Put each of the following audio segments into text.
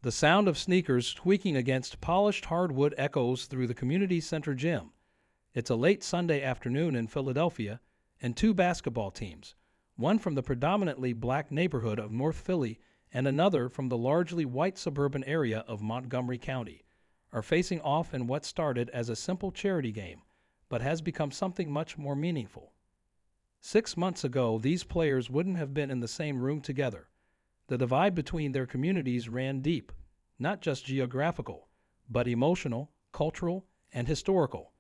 The sound of sneakers squeaking against polished hardwood echoes through the community center gym. It's a late Sunday afternoon in Philadelphia, and two basketball teams, one from the predominantly black neighborhood of North Philly and another from the largely white suburban area of Montgomery County, are facing off in what started as a simple charity game, but has become something much more meaningful. 6 months ago, these players wouldn't have been in the same room together. The divide between their communities ran deep, not just geographical, but emotional, cultural, and historical.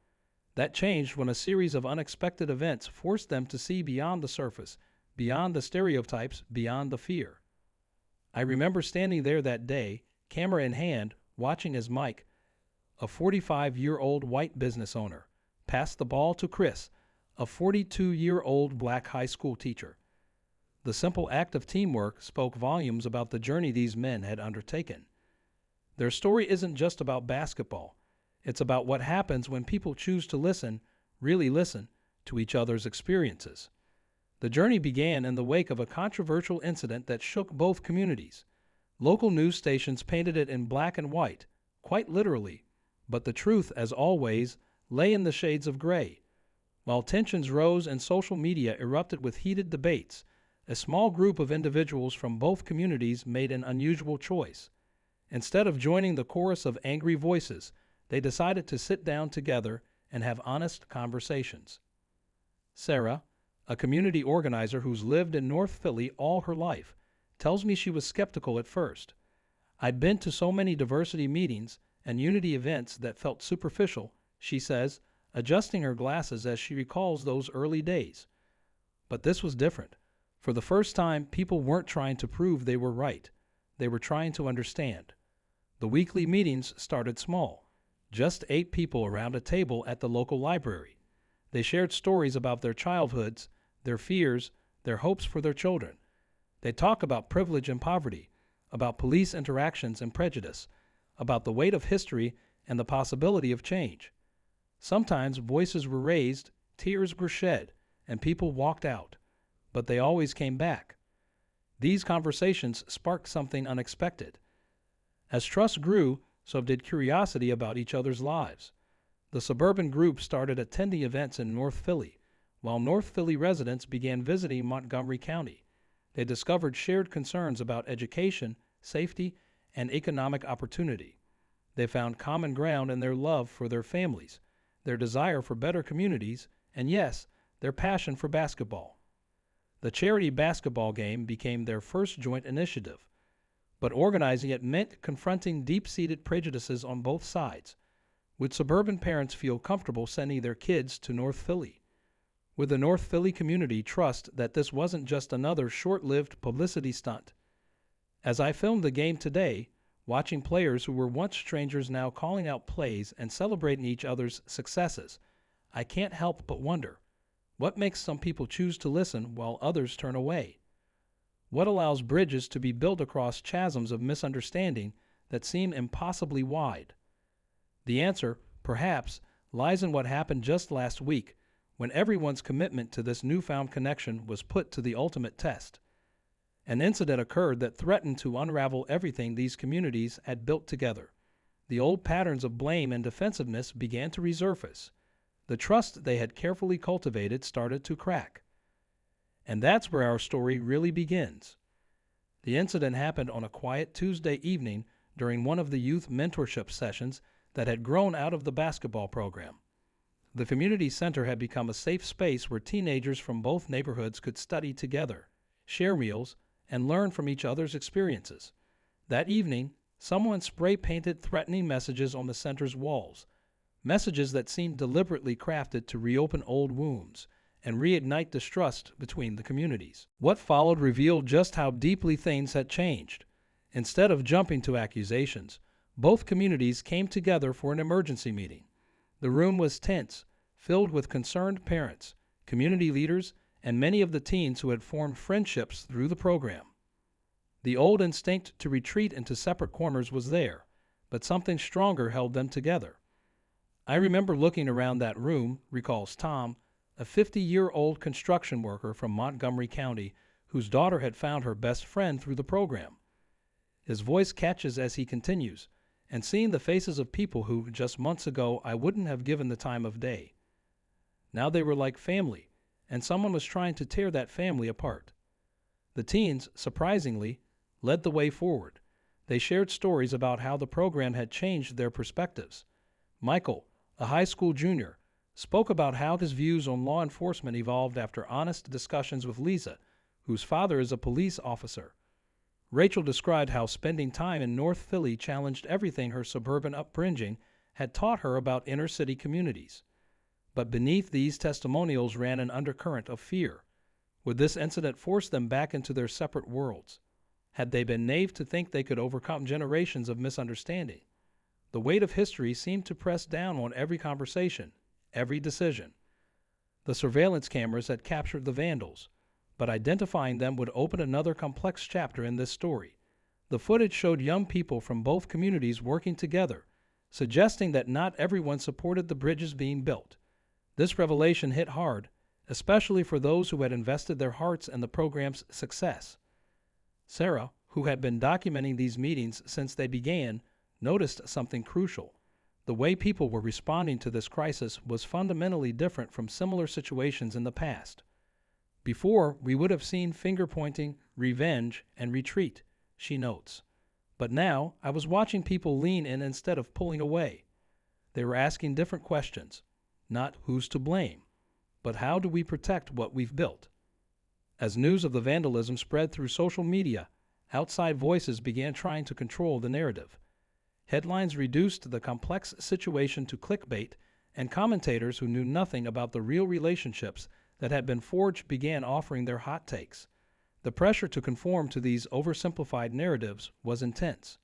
That changed when a series of unexpected events forced them to see beyond the surface, beyond the stereotypes, beyond the fear. I remember standing there that day, camera in hand, watching as Mike, a 45-year-old white business owner, passed the ball to Chris, a 42-year-old black high school teacher. The simple act of teamwork spoke volumes about the journey these men had undertaken. Their story isn't just about basketball. It's about what happens when people choose to listen, really listen, to each other's experiences. The journey began in the wake of a controversial incident that shook both communities. Local news stations painted it in black and white, quite literally, but the truth, as always, lay in the shades of gray. While tensions rose and social media erupted with heated debates, a small group of individuals from both communities made an unusual choice. Instead of joining the chorus of angry voices, they decided to sit down together and have honest conversations. Sarah, a community organizer who's lived in North Philly all her life, tells me she was skeptical at first. "I'd been to so many diversity meetings and unity events that felt superficial," she says, adjusting her glasses as she recalls those early days. But this was different. For the first time, people weren't trying to prove they were right. They were trying to understand. The weekly meetings started small, just 8 people around a table at the local library. They shared stories about their childhoods, their fears, their hopes for their children. They talk about privilege and poverty, about police interactions and prejudice, about the weight of history and the possibility of change. Sometimes voices were raised, tears were shed, and people walked out. But they always came back. These conversations sparked something unexpected. As trust grew, so did curiosity about each other's lives. The suburban group started attending events in North Philly, while North Philly residents began visiting Montgomery County. They discovered shared concerns about education, safety, and economic opportunity. They found common ground in their love for their families, their desire for better communities, and yes, their passion for basketball. The charity basketball game became their first joint initiative, but organizing it meant confronting deep-seated prejudices on both sides. Would suburban parents feel comfortable sending their kids to North Philly? Would the North Philly community trust that this wasn't just another short-lived publicity stunt? As I filmed the game today, watching players who were once strangers now calling out plays and celebrating each other's successes, I can't help but wonder, what makes some people choose to listen while others turn away? What allows bridges to be built across chasms of misunderstanding that seem impossibly wide? The answer, perhaps, lies in what happened just last week, when everyone's commitment to this newfound connection was put to the ultimate test. An incident occurred that threatened to unravel everything these communities had built together. The old patterns of blame and defensiveness began to resurface. The trust they had carefully cultivated started to crack. And that's where our story really begins. The incident happened on a quiet Tuesday evening during one of the youth mentorship sessions that had grown out of the basketball program. The community center had become a safe space where teenagers from both neighborhoods could study together, share meals, and learn from each other's experiences. That evening, someone spray-painted threatening messages on the center's walls, messages that seemed deliberately crafted to reopen old wounds and reignite distrust between the communities. What followed revealed just how deeply things had changed. Instead of jumping to accusations, both communities came together for an emergency meeting. The room was tense, filled with concerned parents, community leaders, and many of the teens who had formed friendships through the program. The old instinct to retreat into separate corners was there, but something stronger held them together. I remember looking around that room, recalls Tom, a 50-year-old construction worker from Montgomery County whose daughter had found her best friend through the program. His voice catches as he continues, and seeing the faces of people who, just months ago, I wouldn't have given the time of day. Now they were like family, and someone was trying to tear that family apart. The teens, surprisingly, led the way forward. They shared stories about how the program had changed their perspectives. Michael, a high school junior, spoke about how his views on law enforcement evolved after honest discussions with Lisa, whose father is a police officer. Rachel described how spending time in North Philly challenged everything her suburban upbringing had taught her about inner-city communities. But beneath these testimonials ran an undercurrent of fear. Would this incident force them back into their separate worlds? Had they been naive to think they could overcome generations of misunderstanding? The weight of history seemed to press down on every conversation, every decision. The surveillance cameras had captured the vandals, but identifying them would open another complex chapter in this story. The footage showed young people from both communities working together, suggesting that not everyone supported the bridges being built. This revelation hit hard, especially for those who had invested their hearts in the program's success. Sarah, who had been documenting these meetings since they began, noticed something crucial. The way people were responding to this crisis was fundamentally different from similar situations in the past. Before, we would have seen finger-pointing, revenge, and retreat, she notes. But now, I was watching people lean in instead of pulling away. They were asking different questions. Not who's to blame, but how do we protect what we've built? As news of the vandalism spread through social media, outside voices began trying to control the narrative. Headlines reduced the complex situation to clickbait, and commentators who knew nothing about the real relationships that had been forged began offering their hot takes. The pressure to conform to these oversimplified narratives was intense.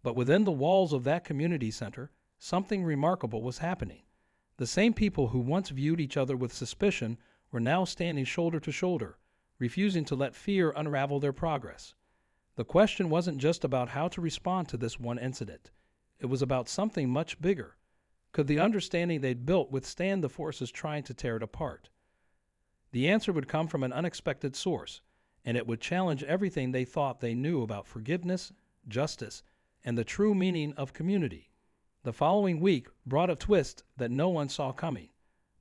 But within the walls of that community center, something remarkable was happening. The same people who once viewed each other with suspicion were now standing shoulder to shoulder, refusing to let fear unravel their progress. The question wasn't just about how to respond to this one incident. It was about something much bigger. Could the understanding they'd built withstand the forces trying to tear it apart? The answer would come from an unexpected source, and it would challenge everything they thought they knew about forgiveness, justice, and the true meaning of community. The following week brought a twist that no one saw coming.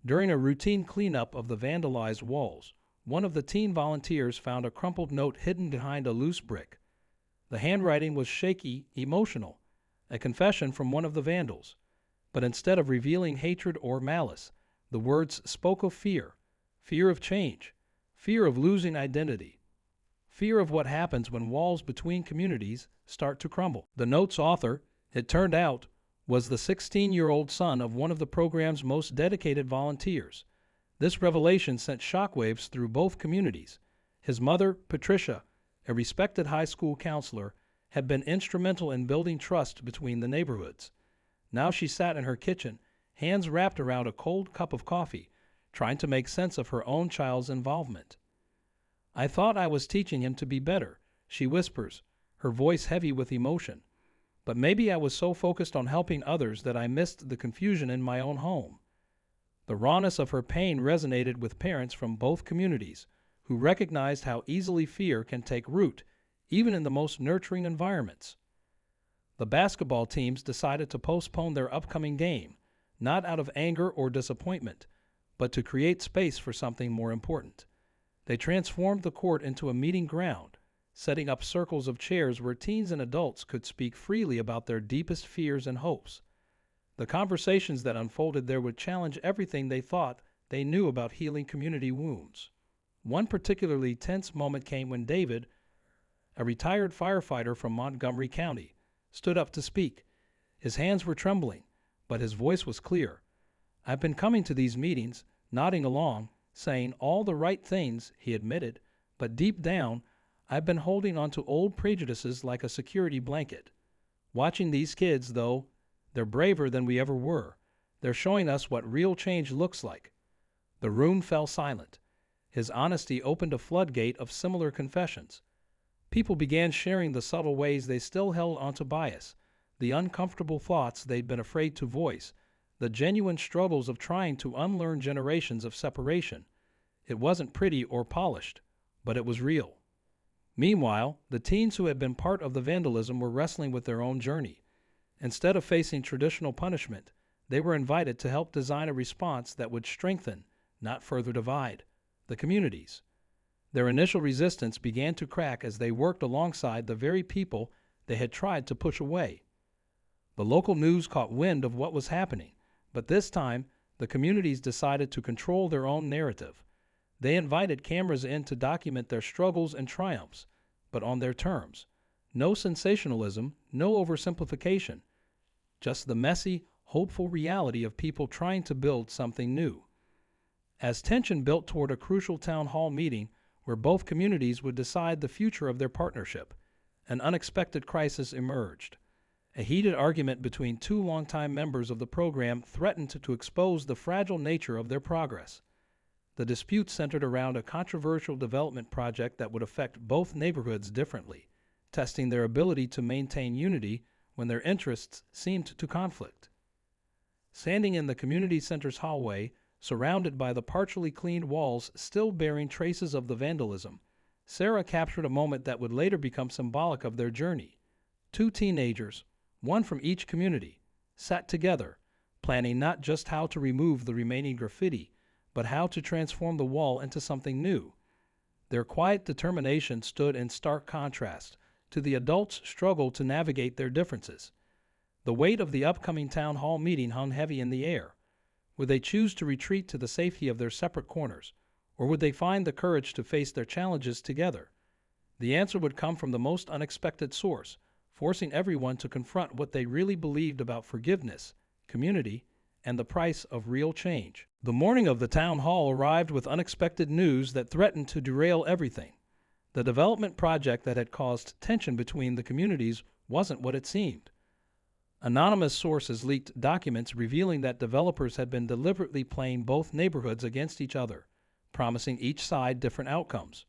During a routine cleanup of the vandalized walls, one of the teen volunteers found a crumpled note hidden behind a loose brick. The handwriting was shaky, emotional, a confession from one of the vandals. But instead of revealing hatred or malice, the words spoke of fear, fear of change, fear of losing identity, fear of what happens when walls between communities start to crumble. The note's author, it turned out, was the 16-year-old son of one of the program's most dedicated volunteers. This revelation sent shockwaves through both communities. His mother, Patricia, a respected high school counselor, had been instrumental in building trust between the neighborhoods. Now she sat in her kitchen, hands wrapped around a cold cup of coffee, trying to make sense of her own child's involvement. "I thought I was teaching him to be better," she whispers, her voice heavy with emotion. "But maybe I was so focused on helping others that I missed the confusion in my own home." The rawness of her pain resonated with parents from both communities, who recognized how easily fear can take root, even in the most nurturing environments. The basketball teams decided to postpone their upcoming game, not out of anger or disappointment, but to create space for something more important. They transformed the court into a meeting ground, setting up circles of chairs where teens and adults could speak freely about their deepest fears and hopes. The conversations that unfolded there would challenge everything they thought they knew about healing community wounds. One particularly tense moment came when David, a retired firefighter from Montgomery County, stood up to speak. His hands were trembling, but his voice was clear. "I've been coming to these meetings, nodding along, saying all the right things," he admitted, "but deep down, I've been holding on to old prejudices like a security blanket. Watching these kids, though, they're braver than we ever were. They're showing us what real change looks like." The room fell silent. His honesty opened a floodgate of similar confessions. People began sharing the subtle ways they still held onto bias, the uncomfortable thoughts they'd been afraid to voice, the genuine struggles of trying to unlearn generations of separation. It wasn't pretty or polished, but it was real. Meanwhile, the teens who had been part of the vandalism were wrestling with their own journey. Instead of facing traditional punishment, they were invited to help design a response that would strengthen, not further divide, the communities. Their initial resistance began to crack as they worked alongside the very people they had tried to push away. The local news caught wind of what was happening, but this time the communities decided to control their own narrative. They invited cameras in to document their struggles and triumphs, but on their terms. No sensationalism, no oversimplification, just the messy, hopeful reality of people trying to build something new. As tension built toward a crucial town hall meeting where both communities would decide the future of their partnership, an unexpected crisis emerged. A heated argument between two longtime members of the program threatened to expose the fragile nature of their progress. The dispute centered around a controversial development project that would affect both neighborhoods differently, testing their ability to maintain unity when their interests seemed to conflict. Standing in the community center's hallway, surrounded by the partially cleaned walls still bearing traces of the vandalism, Sarah captured a moment that would later become symbolic of their journey. Two teenagers, one from each community, sat together, planning not just how to remove the remaining graffiti, but how to transform the wall into something new. Their quiet determination stood in stark contrast to the adults' struggle to navigate their differences. The weight of the upcoming town hall meeting hung heavy in the air. Would they choose to retreat to the safety of their separate corners, or would they find the courage to face their challenges together? The answer would come from the most unexpected source, forcing everyone to confront what they really believed about forgiveness, community, and the price of real change. The morning of the town hall arrived with unexpected news that threatened to derail everything. The development project that had caused tension between the communities wasn't what it seemed. Anonymous sources leaked documents revealing that developers had been deliberately playing both neighborhoods against each other, promising each side different outcomes.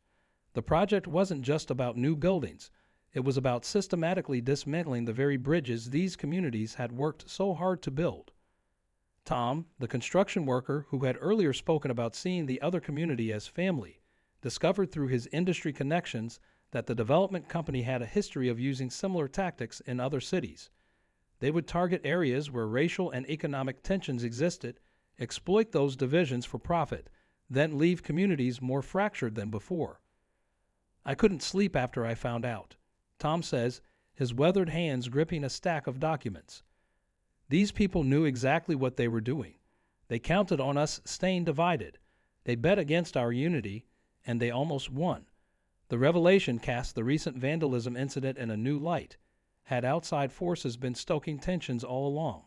The project wasn't just about new buildings. It was about systematically dismantling the very bridges these communities had worked so hard to build. Tom, the construction worker who had earlier spoken about seeing the other community as family, discovered through his industry connections that the development company had a history of using similar tactics in other cities. They would target areas where racial and economic tensions existed, exploit those divisions for profit, then leave communities more fractured than before. I couldn't sleep after I found out, Tom says, his weathered hands gripping a stack of documents. These people knew exactly what they were doing. They counted on us staying divided. They bet against our unity, and they almost won. The revelation cast the recent vandalism incident in a new light. Had outside forces been stoking tensions all along?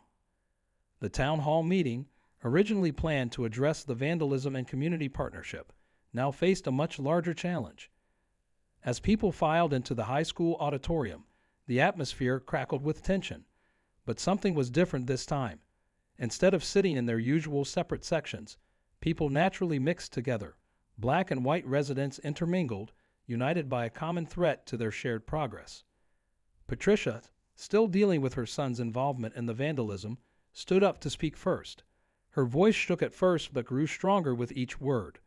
The town hall meeting, originally planned to address the vandalism and community partnership, now faced a much larger challenge. As people filed into the high school auditorium, the atmosphere crackled with tension. But something was different this time. Instead of sitting in their usual separate sections, people naturally mixed together. Black and white residents intermingled, united by a common threat to their shared progress. Patricia, still dealing with her son's involvement in the vandalism, stood up to speak first. Her voice shook at first but grew stronger with each word.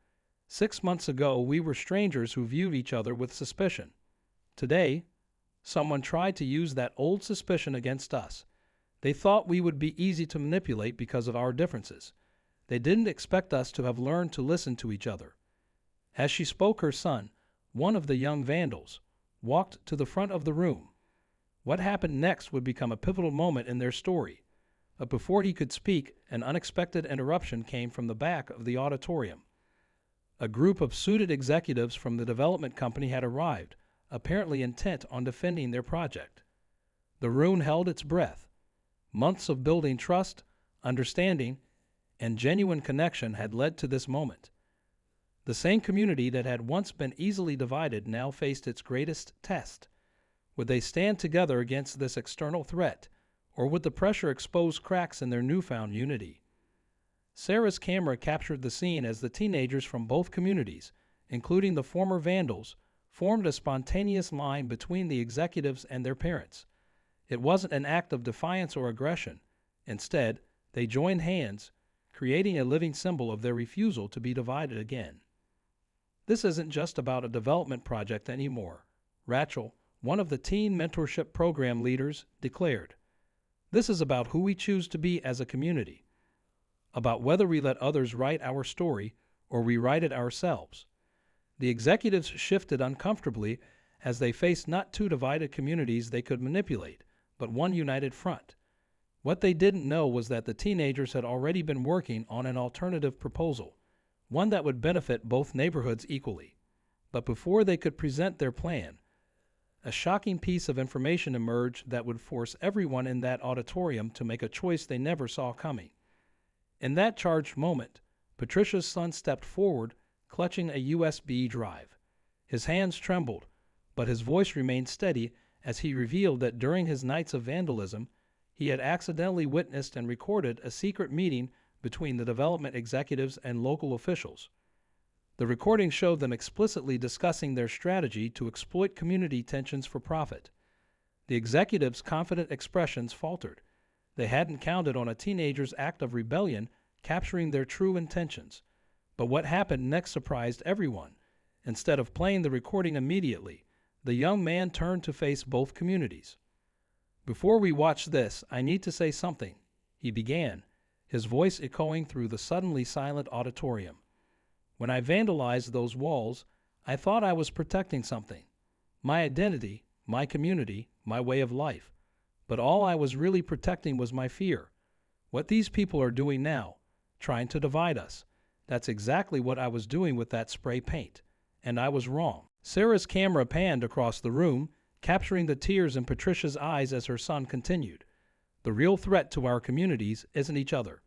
6 months ago, we were strangers who viewed each other with suspicion. Today, someone tried to use that old suspicion against us. They thought we would be easy to manipulate because of our differences. They didn't expect us to have learned to listen to each other. As she spoke, her son, one of the young vandals, walked to the front of the room. What happened next would become a pivotal moment in their story. But before he could speak, an unexpected interruption came from the back of the auditorium. A group of suited executives from the development company had arrived, apparently intent on defending their project. The room held its breath. Months of building trust, understanding, and genuine connection had led to this moment. The same community that had once been easily divided now faced its greatest test. Would they stand together against this external threat, or would the pressure expose cracks in their newfound unity? Sarah's camera captured the scene as the teenagers from both communities, including the former vandals, formed a spontaneous line between the executives and their parents. It wasn't an act of defiance or aggression. Instead, they joined hands, creating a living symbol of their refusal to be divided again. This isn't just about a development project anymore. Rachel, one of the teen mentorship program leaders, declared, "This is about who we choose to be as a community, about whether we let others write our story or we write it ourselves." The executives shifted uncomfortably as they faced not two divided communities they could manipulate, but one united front. What they didn't know was that the teenagers had already been working on an alternative proposal, one that would benefit both neighborhoods equally. But before they could present their plan, a shocking piece of information emerged that would force everyone in that auditorium to make a choice they never saw coming. In that charged moment, Patricia's son stepped forward, clutching a USB drive. His hands trembled, but his voice remained steady as he revealed that during his nights of vandalism, he had accidentally witnessed and recorded a secret meeting between the development executives and local officials. The recording showed them explicitly discussing their strategy to exploit community tensions for profit. The executives' confident expressions faltered. They hadn't counted on a teenager's act of rebellion capturing their true intentions. But what happened next surprised everyone. Instead of playing the recording immediately, the young man turned to face both communities. "Before we watch this, I need to say something," he began, his voice echoing through the suddenly silent auditorium. "When I vandalized those walls, I thought I was protecting something. My identity, my community, my way of life. But all I was really protecting was my fear. What these people are doing now, trying to divide us, that's exactly what I was doing with that spray paint. And I was wrong." Sarah's camera panned across the room, capturing the tears in Patricia's eyes as her son continued. "The real threat to our communities isn't each other.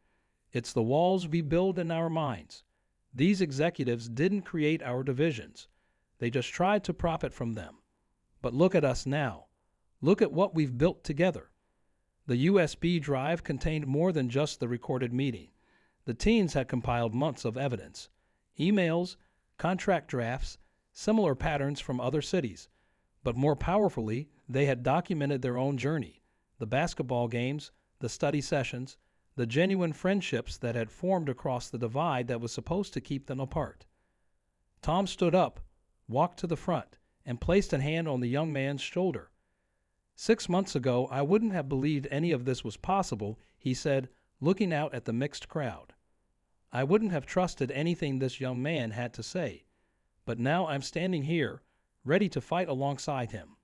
It's the walls we build in our minds. These executives didn't create our divisions. They just tried to profit from them. But look at us now. Look at what we've built together." The USB drive contained more than just the recorded meeting. The teens had compiled months of evidence: emails, contract drafts, similar patterns from other cities. But more powerfully, they had documented their own journey: the basketball games, the study sessions, the genuine friendships that had formed across the divide that was supposed to keep them apart. Tom stood up, walked to the front, and placed a hand on the young man's shoulder. "6 months ago, I wouldn't have believed any of this was possible," he said, looking out at the mixed crowd. "I wouldn't have trusted anything this young man had to say. But now I'm standing here, ready to fight alongside him,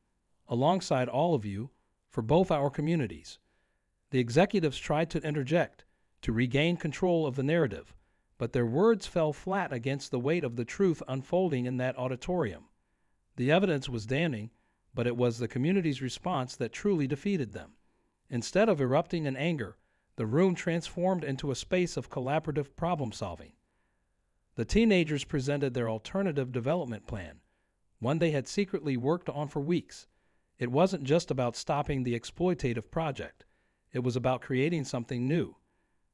alongside all of you, for both our communities." The executives tried to interject, to regain control of the narrative, but their words fell flat against the weight of the truth unfolding in that auditorium. The evidence was damning, but it was the community's response that truly defeated them. Instead of erupting in anger, the room transformed into a space of collaborative problem-solving. The teenagers presented their alternative development plan, one they had secretly worked on for weeks. It wasn't just about stopping the exploitative project. It was about creating something new.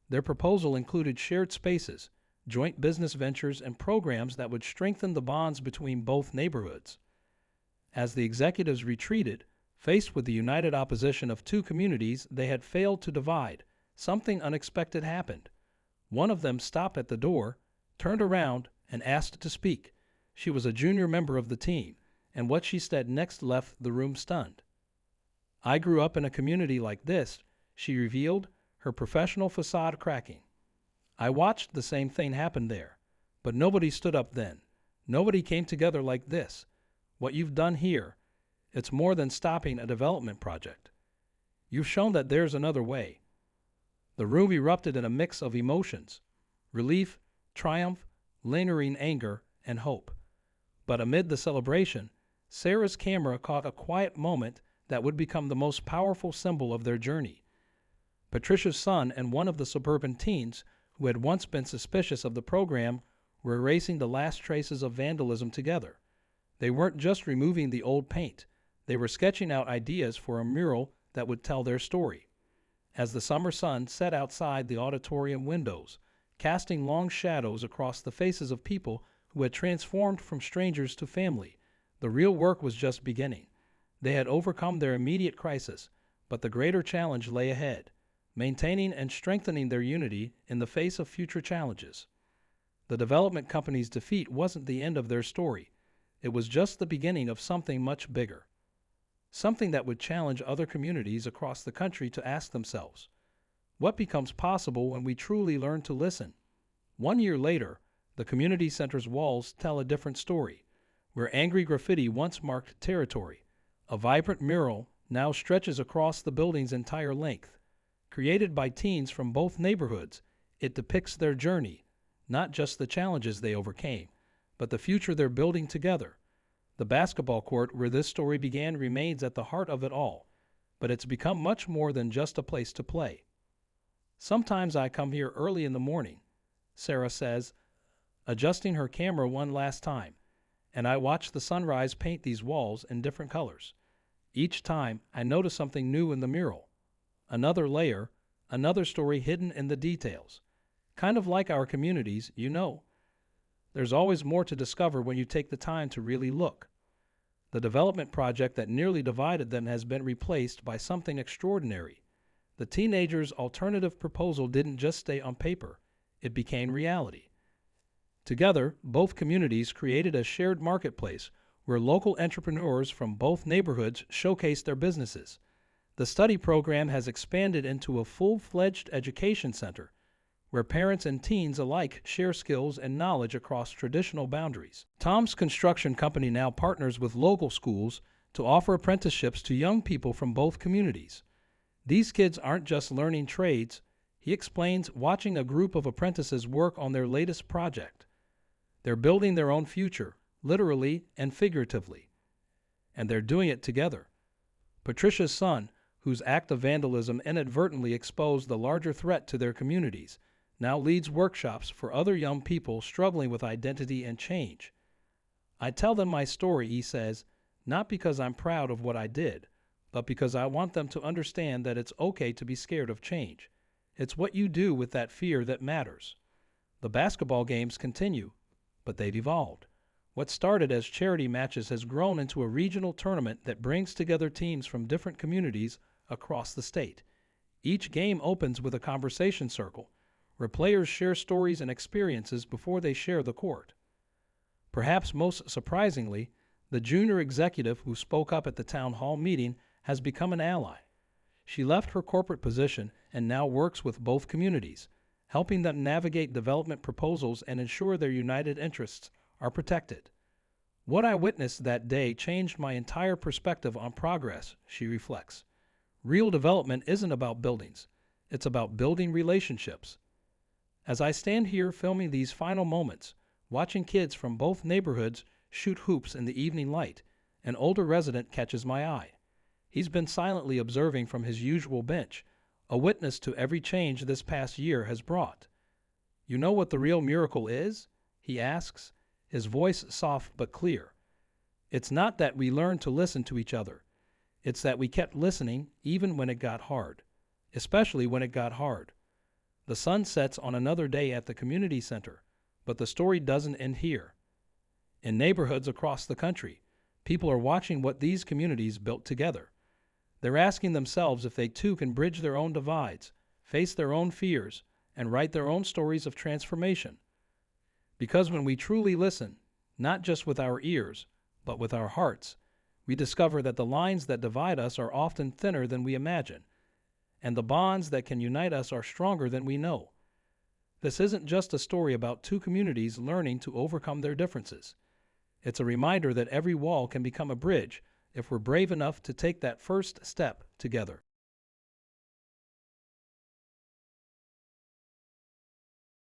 Their proposal included shared spaces, joint business ventures, and programs that would strengthen the bonds between both neighborhoods. As the executives retreated, faced with the united opposition of two communities they had failed to divide, something unexpected happened. One of them stopped at the door, turned around, and asked to speak. She was a junior member of the team, and what she said next left the room stunned. "I grew up in a community like this," she revealed, her professional facade cracking. "I watched the same thing happen there, but nobody stood up then. Nobody came together like this. What you've done here, it's more than stopping a development project. You've shown that there's another way." The room erupted in a mix of emotions: relief, triumph, lingering anger, and hope. But amid the celebration, Sarah's camera caught a quiet moment that would become the most powerful symbol of their journey. Patricia's son and one of the suburban teens who had once been suspicious of the program were erasing the last traces of vandalism together. They weren't just removing the old paint. They were sketching out ideas for a mural that would tell their story. As the summer sun set outside the auditorium windows, casting long shadows across the faces of people who had transformed from strangers to family, the real work was just beginning. They had overcome their immediate crisis, but the greater challenge lay ahead: maintaining and strengthening their unity in the face of future challenges. The development company's defeat wasn't the end of their story. it was just the beginning of something much bigger. Something that would challenge other communities across the country to ask themselves, what becomes possible when we truly learn to listen? 1 year later, the community center's walls tell a different story. Where angry graffiti once marked territory, a vibrant mural now stretches across the building's entire length. Created by teens from both neighborhoods, it depicts their journey, not just the challenges they overcame, but the future they're building together. The basketball court where this story began remains at the heart of it all, but it's become much more than just a place to play. Sometimes I come here early in the morning, Sarah says, adjusting her camera one last time, and I watch the sunrise paint these walls in different colors. Each time, I notice something new in the mural. Another layer, another story hidden in the details. Kind of like our communities, you know. There's always more to discover when you take the time to really look. The development project that nearly divided them has been replaced by something extraordinary. The teenagers' alternative proposal didn't just stay on paper, it became reality. Together, both communities created a shared marketplace where local entrepreneurs from both neighborhoods showcased their businesses. The study program has expanded into a full-fledged education center where parents and teens alike share skills and knowledge across traditional boundaries. Tom's construction company now partners with local schools to offer apprenticeships to young people from both communities. These kids aren't just learning trades, he explains, watching a group of apprentices work on their latest project. They're building their own future, literally and figuratively. And they're doing it together. Patricia's son, whose act of vandalism inadvertently exposed the larger threat to their communities, now leads workshops for other young people struggling with identity and change. I tell them my story, he says, not because I'm proud of what I did, but because I want them to understand that it's okay to be scared of change. It's what you do with that fear that matters. The basketball games continue, but they've evolved. What started as charity matches has grown into a regional tournament that brings together teams from different communities across the state. Each game opens with a conversation circle, where players share stories and experiences before they share the court. Perhaps most surprisingly, the junior executive who spoke up at the town hall meeting has become an ally. She left her corporate position and now works with both communities, helping them navigate development proposals and ensure their united interests are protected. What I witnessed that day changed my entire perspective on progress, she reflects. Real development isn't about buildings. It's about building relationships. As I stand here filming these final moments, watching kids from both neighborhoods shoot hoops in the evening light, an older resident catches my eye. He's been silently observing from his usual bench, a witness to every change this past year has brought. You know what the real miracle is? He asks, his voice soft but clear. It's not that we learned to listen to each other. It's that we kept listening even when it got hard, especially when it got hard. The sun sets on another day at the community center, but the story doesn't end here. In neighborhoods across the country, people are watching what these communities built together. They're asking themselves if they too can bridge their own divides, face their own fears, and write their own stories of transformation. Because when we truly listen, not just with our ears, but with our hearts, we discover that the lines that divide us are often thinner than we imagine, and the bonds that can unite us are stronger than we know. This isn't just a story about two communities learning to overcome their differences. It's a reminder that every wall can become a bridge if we're brave enough to take that first step together.